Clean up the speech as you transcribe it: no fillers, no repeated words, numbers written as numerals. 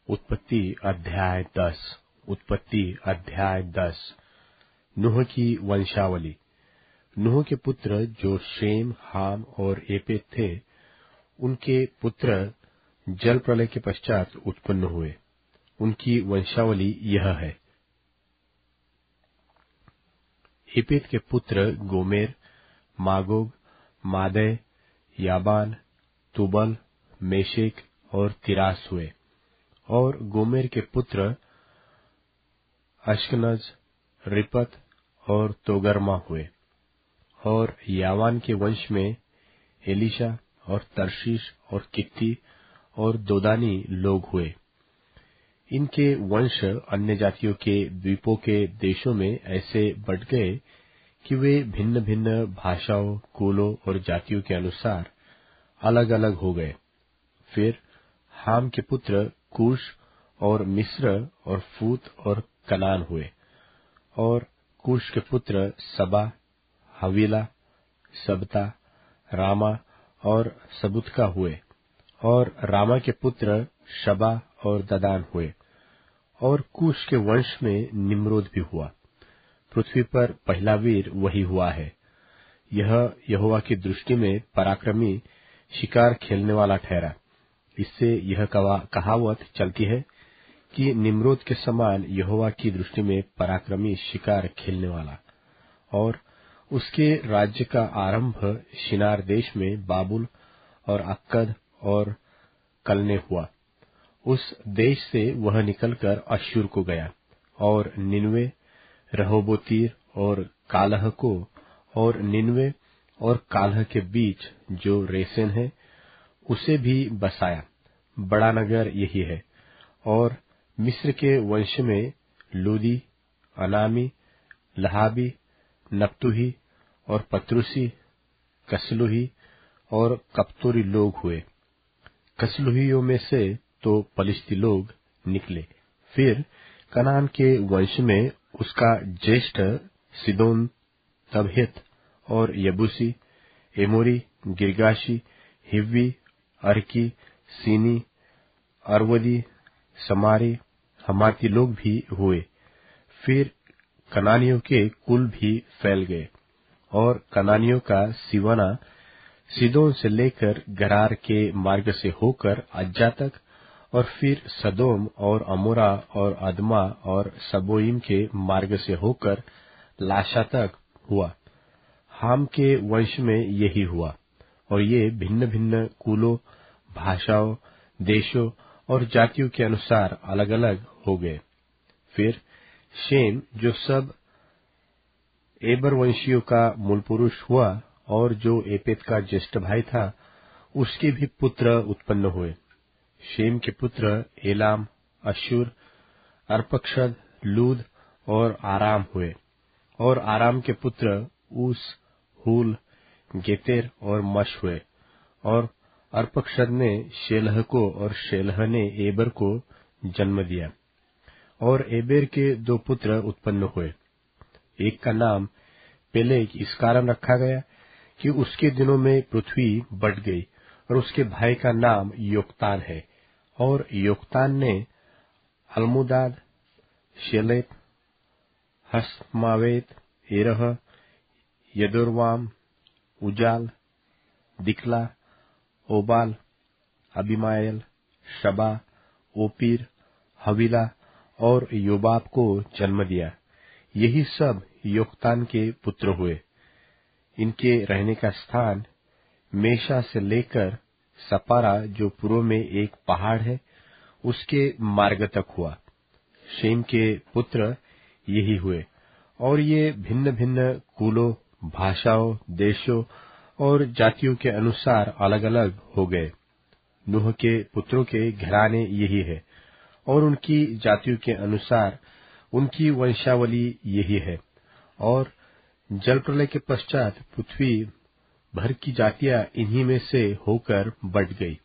उत्पत्ति अध्याय 10। उत्पत्ति अध्याय 10। नूह की वंशावली। नूह के पुत्र जो शेम, हाम और एपेत थे, उनके पुत्र जल प्रलय के पश्चात उत्पन्न हुए। उनकी वंशावली यह है। एपेत के पुत्र गोमेर, मागोग, मादै, याबान, तुबल, मेशेक और तिरास हुए। और गोमेर के पुत्र अश्कनज, रिपत और तोगरमा हुए। और यावान के वंश में एलीशा और तरशीश और कित्ती और दोदानी लोग हुए। इनके वंश अन्य जातियों के द्वीपों के देशों में ऐसे बढ़ गए कि वे भिन्न भिन्न भाषाओं, कुलों और जातियों के अनुसार अलग अलग हो गए। फिर हाम के पुत्र कूश और मिस्र और फूत और कनान हुए। और कूश के पुत्र सबा, हवीला, सबता, रामा और सबुतका हुए। और रामा के पुत्र शबा और ददान हुए। और कूश के वंश में निम्रोद भी हुआ। पृथ्वी पर पहला वीर वही हुआ है। यह यहोवा की दृष्टि में पराक्रमी शिकार खेलने वाला ठहरा। इससे यह कहावत चलती है कि निम्रोद के समान यहोवा की दृष्टि में पराक्रमी शिकार खेलने वाला। और उसके राज्य का आरंभ शिनार देश में बाबुल और अक्कद और कलने हुआ। उस देश से वह निकलकर अश्शूर को गया और निनवे, रहोबोतीर और कालह को, और निनवे और कालह के बीच जो रेसेन है उसे भी बसाया। बड़ा नगर यही है। और मिस्र के वंश में लूदी, अनामी, लहाबी, नप्तुही और पत्रुसी, कसलुही और कप्तोरी लोग हुए। कसलुहियों में से तो पलिश्ती लोग निकले। फिर कनान के वंश में उसका ज्येष्ठ सिदोन, तबहित और यबूसी, एमोरी, गिर्गाशी, हिव्वी, अर्की, सीनी, अरवदी, समारी, हमाती लोग भी हुए। फिर कनानियों के कुल भी फैल गए। और कनानियों का सिवना सिदोन से लेकर गरार के मार्ग से होकर अज्जा तक, और फिर सदोम और अमोरा और अदमा और सबोइम के मार्ग से होकर लाशा तक हुआ। हाम के वंश में यही हुआ। और ये भिन्न भिन्न कुलों, भाषाओं, देशों और जातियों के अनुसार अलग अलग हो गए। फिर शेम, जो सब एबर वंशियों का मूल पुरुष हुआ और जो एपेत का ज्येष्ठ भाई था, उसके भी पुत्र उत्पन्न हुए। शेम के पुत्र एलाम, अश्शूर, अर्पक्षद, लूद और आराम हुए। और आराम के पुत्र ऊस, हूल, गेतेर और मश हुए। और अर्पक्षद ने शेलह को, और शेलह ने एबर को जन्म दिया। और एबेर के दो पुत्र उत्पन्न हुए। एक का नाम पेलेग इस कारण रखा गया कि उसके दिनों में पृथ्वी बढ़ गई। और उसके भाई का नाम योक्तान है। और योक्तान ने अलमुदाद, शेलेत, हसमावेत, एरह, यदोरवाम, उजाल, दिकला, ओबाल, अबिमायल, शबा, ओपीर, हवीला और योबाब को जन्म दिया। यही सब योक्तान के पुत्र हुए। इनके रहने का स्थान मेशा से लेकर सपारा, जो पूर्व में एक पहाड़ है, उसके मार्ग तक हुआ। शेम के पुत्र यही हुए। और ये भिन्न भिन्न कुलों, भाषाओं, देशों और जातियों के अनुसार अलग अलग हो गए। नूह के पुत्रों के घराने यही है। और उनकी जातियों के अनुसार उनकी वंशावली यही है। और जल प्रलय के पश्चात पृथ्वी भर की जातियां इन्हीं में से होकर बढ़ गई।